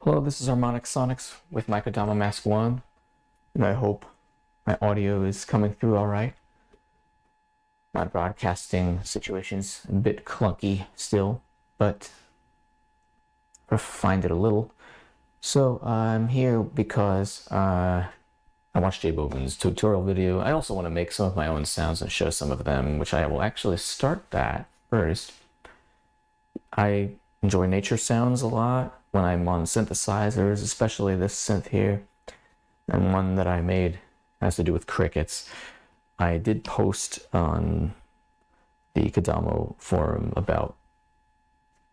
Hello, this is Harmonic Sonics with my Kodamo Mask1, and I hope my audio is coming through alright. My broadcasting situation's a bit clunky still, but refined it a little. So I'm here because I watched Jay Boven's tutorial video. I also want to make some of my own sounds and show some of them, which I will actually start that first. I enjoy nature sounds a lot when I'm on synthesizers, especially this synth here, and one that I made has to do with crickets. I did post on the Kodamo forum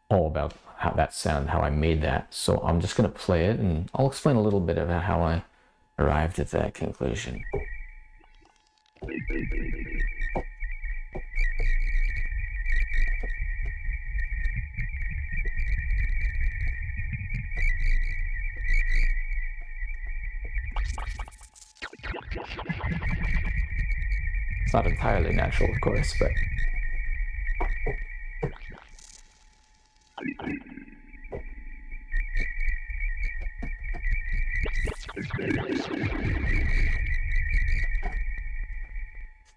all about how that sound, how I made that. So I'm just going to play it, and I'll explain a little bit about how I arrived at that conclusion. It's not entirely natural, of course, but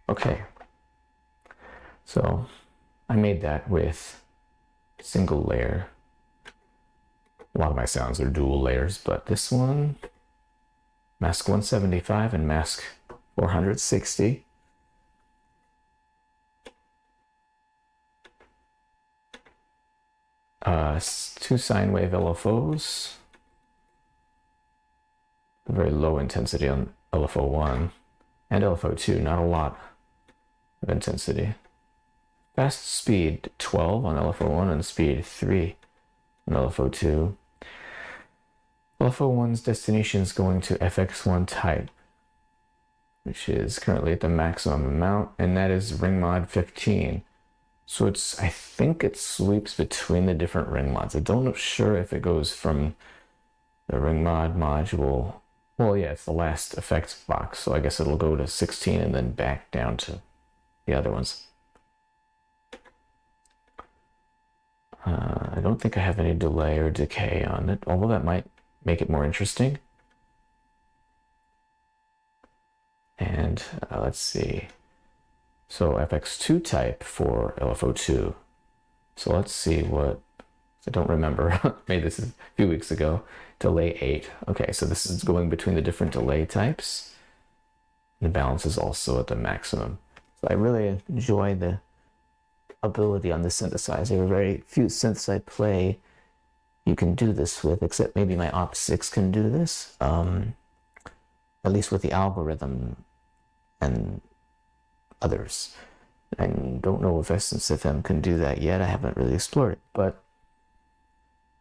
okay. So I made that with a single layer. A lot of my sounds are dual layers, but this one, Mask 175 and Mask 460. Two sine wave LFOs, very low intensity on LFO1 and LFO2, not a lot of intensity. Fast speed 12 on LFO1 and speed 3 on LFO2. LFO1's destination is going to FX1 type, which is currently at the maximum amount, and that is ring mod 15. So I think it sweeps between the different ring mods. I don't know sure if it goes from the ring mod module. Well, yeah, it's the last effects box, so I guess it'll go to 16 and then back down to the other ones. I don't think I have any delay or decay on it, although that might make it more interesting. And let's see. So FX2 type for LFO2. So let's see what, I don't remember, made this a few weeks ago. Delay 8. Okay, so this is going between the different delay types. The balance is also at the maximum. So I really enjoy the ability on the synthesizer. Very few synths I play you can do this with, except maybe my Op 6 can do this. At least with the algorithm and others. I don't know if Essence FM can do that yet. I haven't really explored it, but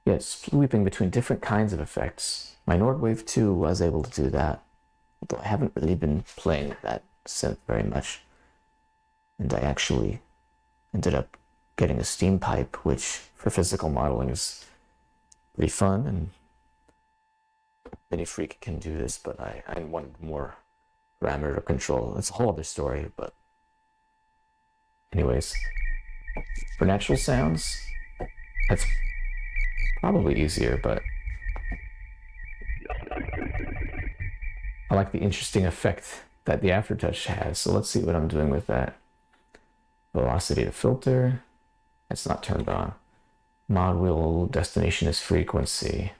yeah, sweeping between different kinds of effects. My Nordwave 2 was able to do that, although I haven't really been playing that synth very much. And I actually ended up getting a steam pipe, which for physical modeling is pretty fun, and Mini Freak can do this, but I wanted more parameter control. It's a whole other story, but anyways, for natural sounds, that's probably easier, but I like the interesting effect that the aftertouch has. So let's see what I'm doing with that. Velocity to filter, that's not turned on. Mod wheel destination is frequency.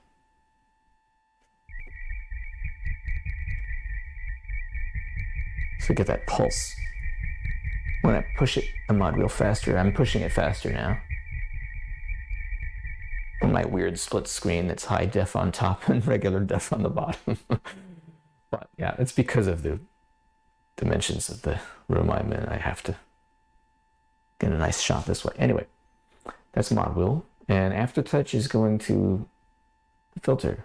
So get that pulse. When I push it, the mod wheel faster, I'm pushing it faster now. On my weird split screen that's high def on top and regular def on the bottom. But yeah, it's because of the dimensions of the room I'm in. I have to get a nice shot this way. Anyway, that's mod wheel. And aftertouch is going to the filter.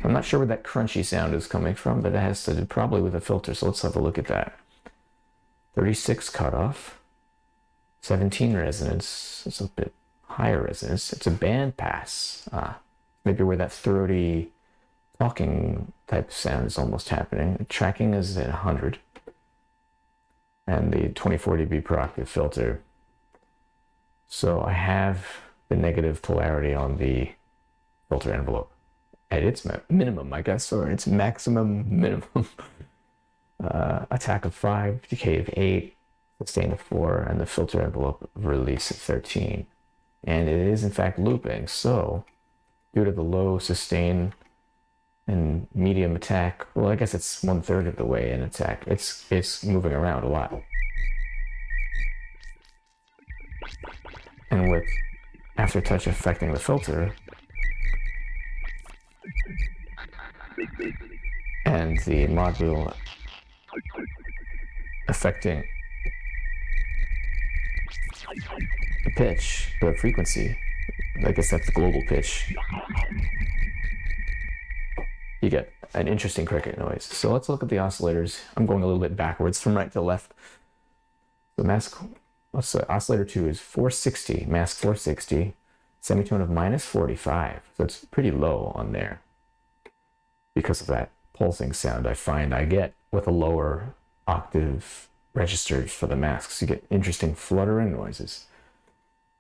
I'm not sure where that crunchy sound is coming from, but it has to do probably with a filter, so let's have a look at that. 36 cutoff, 17 resonance, it's a bit higher resonance. It's a band pass. Maybe where that throaty talking type sound is almost happening. Tracking is at 100. And the 24 dB per octave filter So I have the negative polarity on the filter envelope at its minimum, I guess, or its maximum minimum. Attack of 5, decay of 8, sustain of 4, and the filter envelope release of 13. And it is in fact looping, so due to the low sustain and medium attack, well, I guess it's 1/3 of the way in attack. It's moving around a lot. And with aftertouch affecting the filter, and the module affecting the pitch, the frequency, I guess that's the global pitch, you get an interesting cricket noise. So let's look at the oscillators. I'm going a little bit backwards from right to left. The oscillator 2 is 460, mask 460, semitone of -45. So it's pretty low on there because of that pulsing sound I find I get with a lower octave registers for the masks. You get interesting fluttering noises.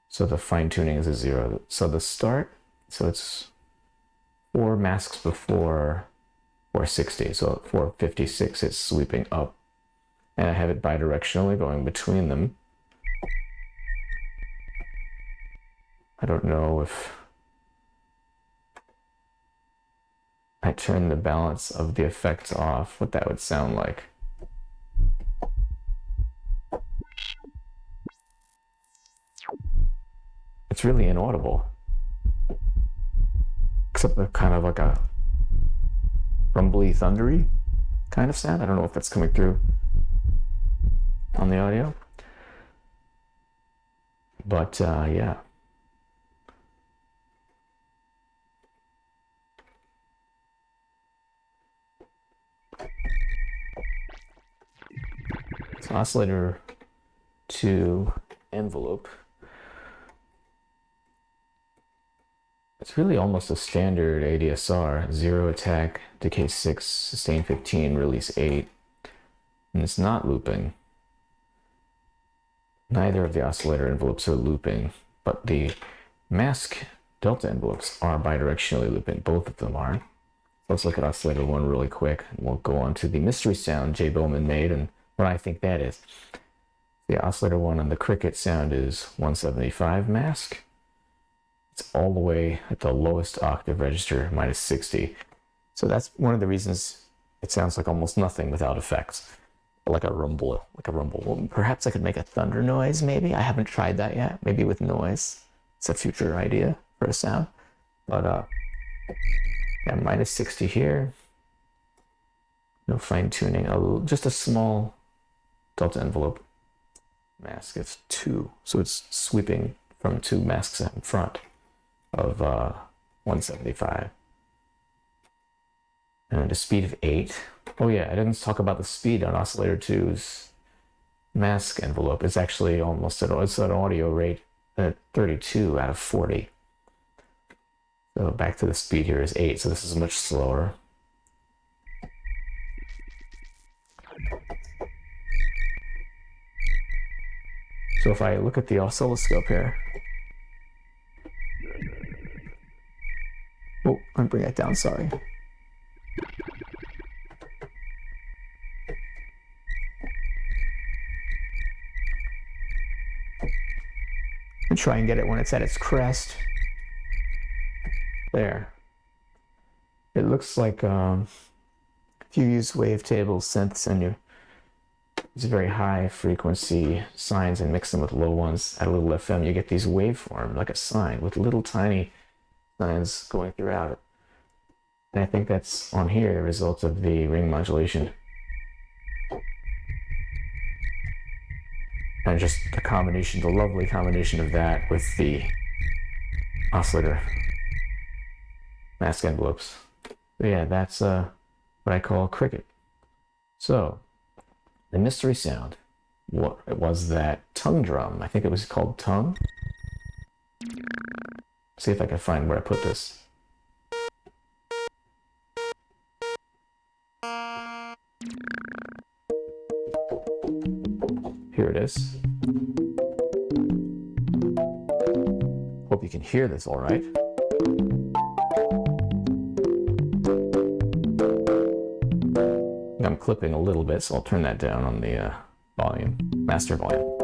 So the fine tuning is a 0. So the start, so it's 4 masks before 460. So at 456, it's sweeping up. And I have it bidirectionally going between them. I don't know if I turn the balance of the effects off, what that would sound like. It's really inaudible. Except for kind of like a rumbly, thundery kind of sound. I don't know if that's coming through on the audio. But yeah. So oscillator 2 envelope. It's really almost a standard ADSR. 0 attack, decay 6, sustain 15, release 8. And it's not looping. Neither of the oscillator envelopes are looping, but the mask delta envelopes are bidirectionally looping. Both of them are. Let's look at oscillator 1 really quick, and we'll go on to the mystery sound Jay Bowman made and what I think that is. The oscillator 1 on the cricket sound is 175 mask. It's all the way at the lowest octave register, -60. So that's one of the reasons it sounds like almost nothing without effects. Like a rumble. Well, perhaps I could make a thunder noise, maybe. I haven't tried that yet. Maybe with noise. It's a future idea for a sound. But yeah, -60 here. No fine tuning. Just a small delta envelope mask. It's 2. So it's sweeping from 2 masks in front of 175. And a speed of 8. Oh yeah, I didn't talk about the speed on oscillator 2's mask envelope. It's actually almost it's an audio rate at 32 out of 40. So back to the speed here is 8, so this is much slower. So if I look at the oscilloscope here, oh, I'm bring that down, sorry. And try and get it when it's at its crest. There. It looks like if you use wavetable synths and you use very high frequency sines and mix them with low ones at a little FM, you get these waveform like a sine with little tiny sines going throughout it. And I think that's on here the result of the ring modulation. And just the combination, the lovely combination of that with the oscillator mask envelopes. So yeah, that's what I call cricket. So the mystery sound, what it was that tongue drum. I think it was called tongue. See if I can find where I put this. Here it is. Hope you can hear this all right. I'm clipping a little bit, so I'll turn that down on the volume, master volume.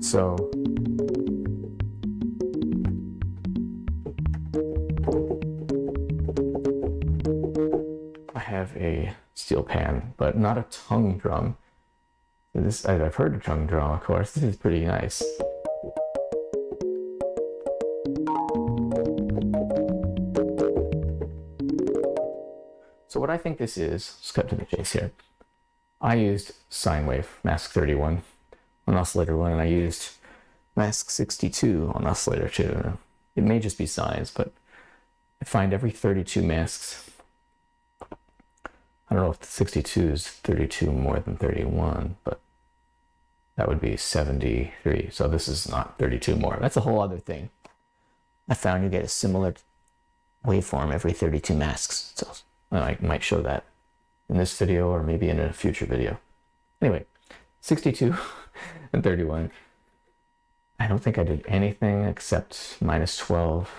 So I have a steel pan, but not a tongue drum. This I've heard a tongue drum, of course. This is pretty nice. So what I think this is, let's cut to the chase here. I used sine wave, mask 31 on oscillator 1, and I used mask 62 on oscillator 2. It may just be sines, but I find every 32 masks, I don't know if 62 is 32 more than 31, but that would be 73. So this is not 32 more. That's a whole other thing. I found you get a similar waveform every 32 masks. So I might show that in this video or maybe in a future video. Anyway, 62 and 31. I don't think I did anything except minus 12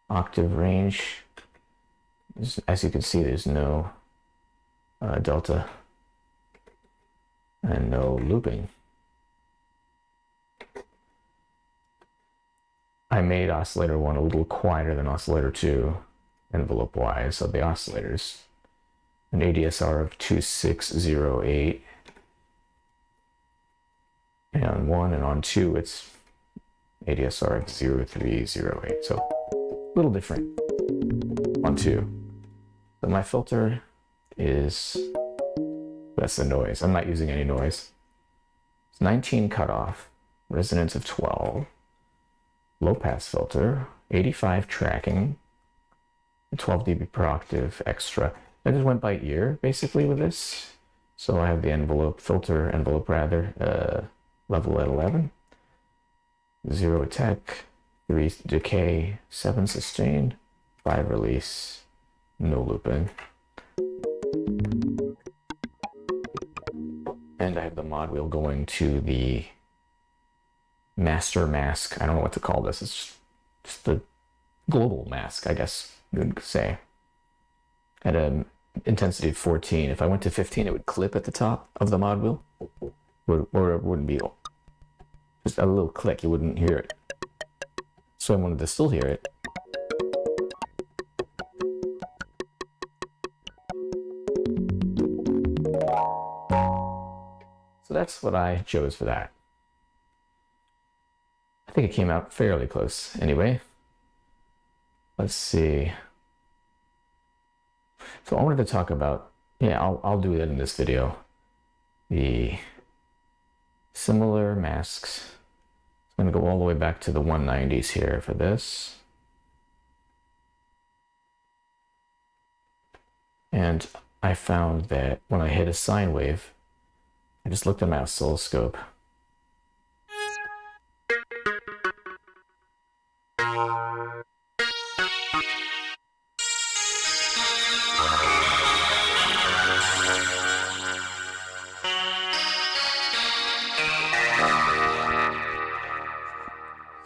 octave range. As you can see, there's no delta and no looping. I made oscillator 1 a little quieter than oscillator 2 envelope wise, so the oscillators an ADSR of 2608, and on 1 and on 2 it's ADSR of 0308, so a little different on 2. But my filter is, that's the noise. I'm not using any noise. It's 19 cutoff, resonance of 12, low pass filter, 85 tracking, 12 dB per octave extra. I just went by ear basically with this. So I have the filter envelope level at 11, 0 attack, 3 decay, 7 sustain, 5 release, no looping. And I have the mod wheel going to the master mask. I don't know what to call this. It's just the global mask, I guess you would say. At an intensity of 14. If I went to 15, it would clip at the top of the mod wheel. Or it wouldn't be. Just a little click, you wouldn't hear it. So I wanted to still hear it. So that's what I chose for that. I think it came out fairly close anyway. Let's see. So I wanted to talk about, I'll do that in this video. The similar masks. I'm going to go all the way back to the 190s here for this. And I found that when I hit a sine wave, I just looked at my oscilloscope.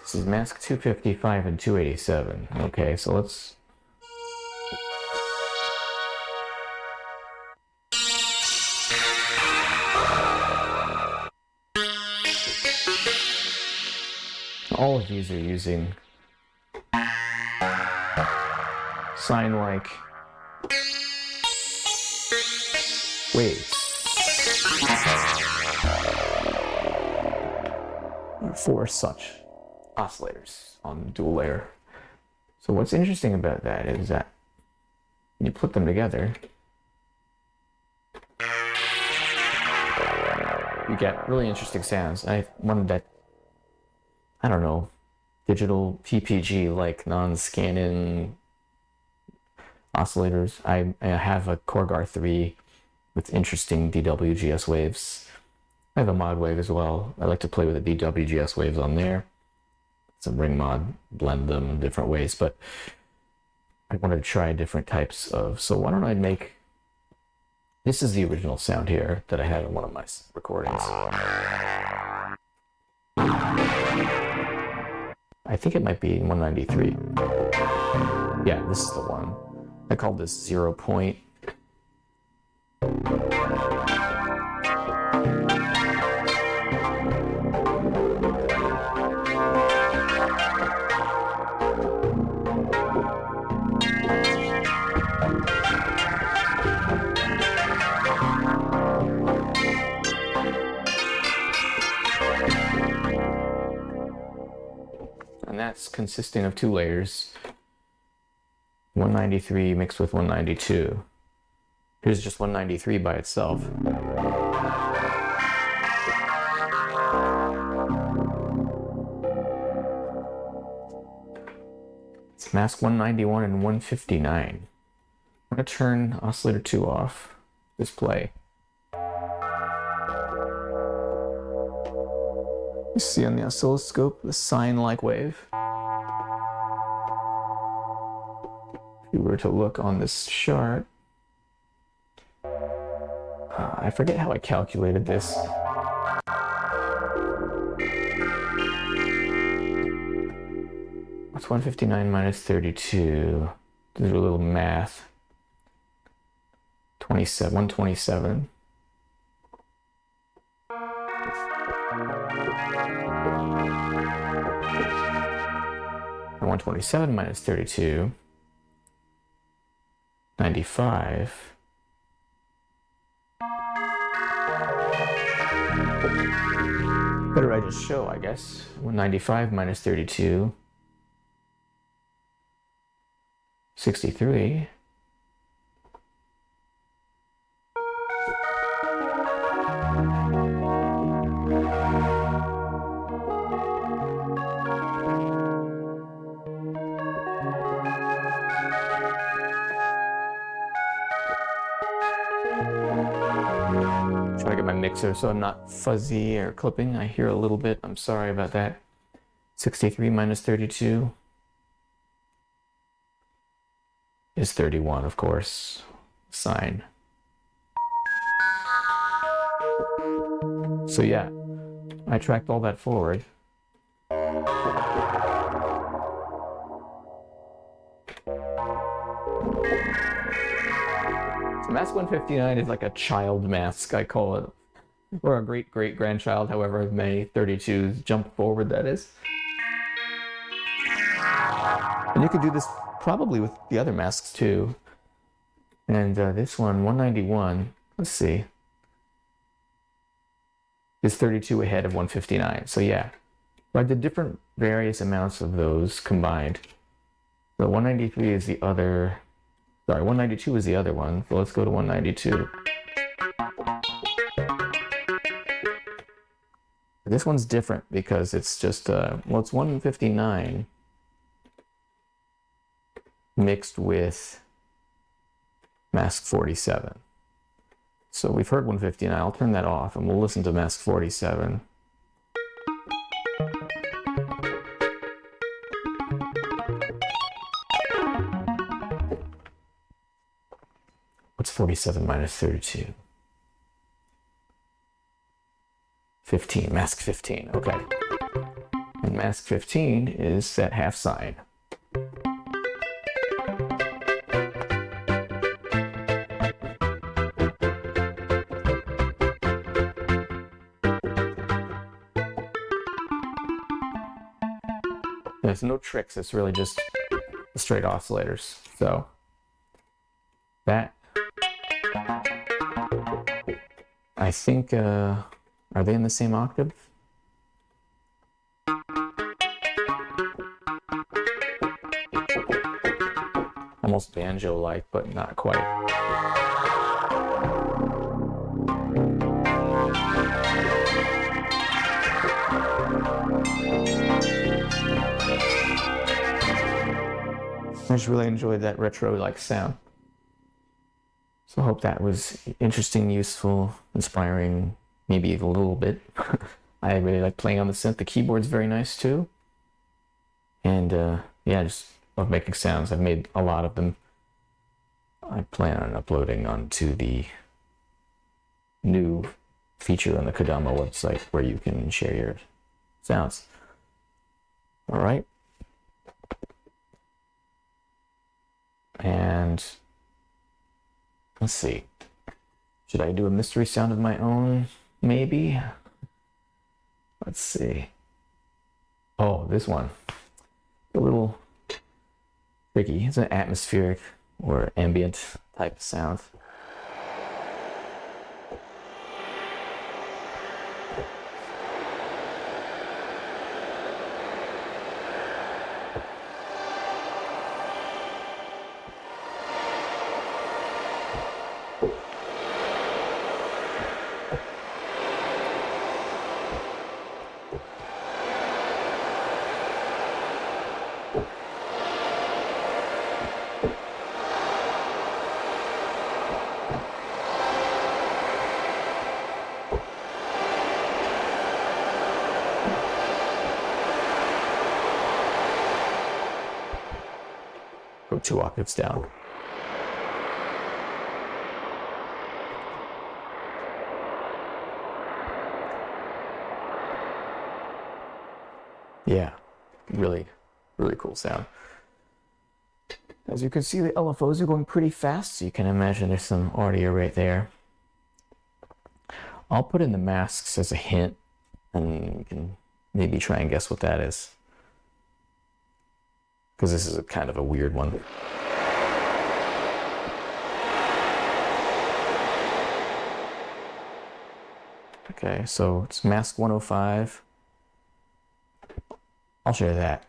This is mask 255 and 287. Okay, so let's... All of these are using sine-like waves for such oscillators on dual layer. So what's interesting about that is that when you put them together, you get really interesting sounds. I wanted that, I don't know, digital PPG like non-scanning oscillators. I have a Corgar 3 with interesting DWGS waves. I have a mod wave as well. I like to play with the DWGS waves on there. Some ring mod, blend them in different ways, but I wanted to try different types of, so why don't I make, this is the original sound here that I had in one of my recordings. I think it might be 193. Yeah, this is the one. I called this 0 point. And that's consisting of 2 layers, 193 mixed with 192. Here's just 193 by itself. It's mask 191 and 159. I'm going to turn oscillator 2 off, display. You see on the oscilloscope the sine-like wave. If you were to look on this chart, I forget how I calculated this. What's 159 minus 32? Do a little math. 127. 127 minus 32, 95. Better I just show, I guess. 195 minus 32, 63. Try to get my mixer so I'm not fuzzy or clipping. I hear a little bit. I'm sorry about that. 63 minus 32 is 31, of course. Sine. So yeah, I tracked all that forward. So mask 159 is like a child mask, I call it. Or a great-great-grandchild, however many 32s jump forward, that is. And you could do this probably with the other masks too. And this one, 191, let's see, is 32 ahead of 159. So yeah, I did different various amounts of those combined. So 193 is the other, sorry, 192 is the other one. So let's go to 192. This one's different because it's just, well, it's 159 mixed with mask 47. So we've heard 159. I'll turn that off and we'll listen to mask 47. What's 47 minus 32? 15, mask 15, okay. And mask 15 is that half sine. There's no tricks, it's really just the straight oscillators. So that, I think, are they in the same octave? Almost banjo-like, but not quite. I just really enjoyed that retro-like sound. So I hope that was interesting, useful, inspiring, maybe a little bit. I really like playing on the synth. The keyboard's very nice too. And yeah, I just love making sounds. I've made a lot of them. I plan on uploading onto the new feature on the Kodamo website where you can share your sounds. All right. And let's see. Should I do a mystery sound of my own? Maybe. Let's see. Oh, this one. A little tricky. It's an atmospheric or ambient type of sound. Go 2 octaves down. Yeah, really cool sound. As you can see, the LFOs are going pretty fast, so you can imagine there's some audio right there. I'll put in the masks as a hint, and you can maybe try and guess what that is. Because this is a kind of a weird one. Okay, so it's Mask 105. I'll share that.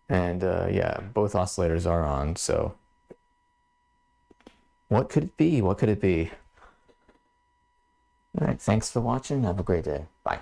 And yeah, both oscillators are on, so what could it be? What could it be? All right, thanks for watching. Have a great day. Bye.